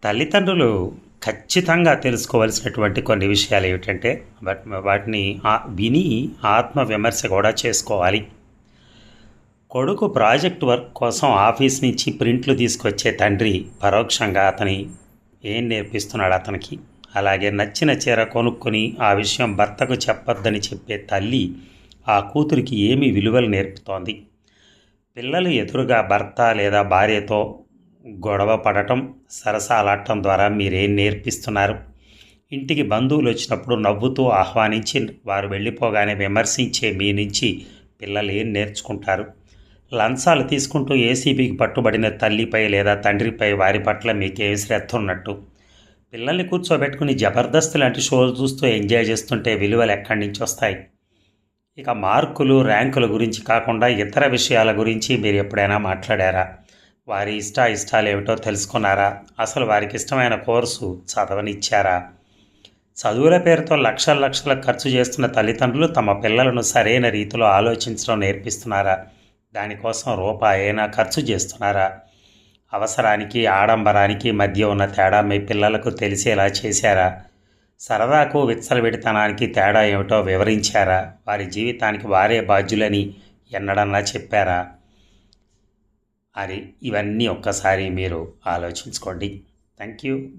తల్లిదండ్రులు ఖచ్చితంగా తెలుసుకోవాల్సినటువంటి కొన్ని విషయాలు ఏమిటంటే వాటిని విని ఆత్మ విమర్శ కూడా చేసుకోవాలి. కొడుకు ప్రాజెక్ట్ వర్క్ కోసం ఆఫీస్ నుంచి ప్రింట్లు తీసుకొచ్చే తండ్రి పరోక్షంగా అతని ఏం నేర్పిస్తున్నాడు అతనికి. అలాగే నచ్చిన చీర కొనుక్కొని ఆ విషయం భర్తకు చెప్పొద్దని చెప్పే తల్లి ఆ కూతురికి ఏమి విలువలు నేర్పుతోంది. పిల్లలు ఎదురుగా భర్త లేదా భార్యతో గొడవ పడటం, సరసాలాడటం ద్వారా మీరేం నేర్పిస్తున్నారు? ఇంటికి బంధువులు వచ్చినప్పుడు నవ్వుతూ ఆహ్వానించి వారు వెళ్ళిపోగానే విమర్శించే మీ నుంచి పిల్లలు ఏం నేర్చుకుంటారు? లంచాలు తీసుకుంటూ ఏసీబీకి పట్టుబడిన తల్లిపై లేదా తండ్రిపై వారి పట్ల మీకేం శ్రద్ధ ఉన్నట్టు? పిల్లల్ని కూర్చోబెట్టుకుని జబర్దస్త్ లాంటి షోలు చూస్తూ ఎంజాయ్ చేస్తుంటే విలువలు ఎక్కడి నుంచి వస్తాయి? ఇక మార్కులు, ర్యాంకుల గురించి కాకుండా ఇతర విషయాల గురించి మీరు ఎప్పుడైనా మాట్లాడారా? వారి ఇష్టాలు ఏమిటో తెలుసుకున్నారా? అసలు వారికి ఇష్టమైన కోర్సు చదవనిచ్చారా? చదువుల పేరుతో లక్షల ఖర్చు చేస్తున్న తల్లిదండ్రులు తమ పిల్లలను సరైన రీతిలో ఆలోచించడం నేర్పిస్తున్నారా? దానికోసం రూపాయైనా ఖర్చు చేస్తున్నారా? అవసరానికి, ఆడంబరానికి మధ్య ఉన్న తేడా మీ పిల్లలకు తెలిసేలా చేశారా? సరదాకు, విచ్చలవిడితనానికి తేడా ఏమిటో వివరించారా? వారి జీవితానికి వారే బాధ్యులని ఎన్నడన్నా చెప్పారా? అది ఇవన్నీ ఒక్కసారి మీరు ఆలోచించుకోండి. Thank you.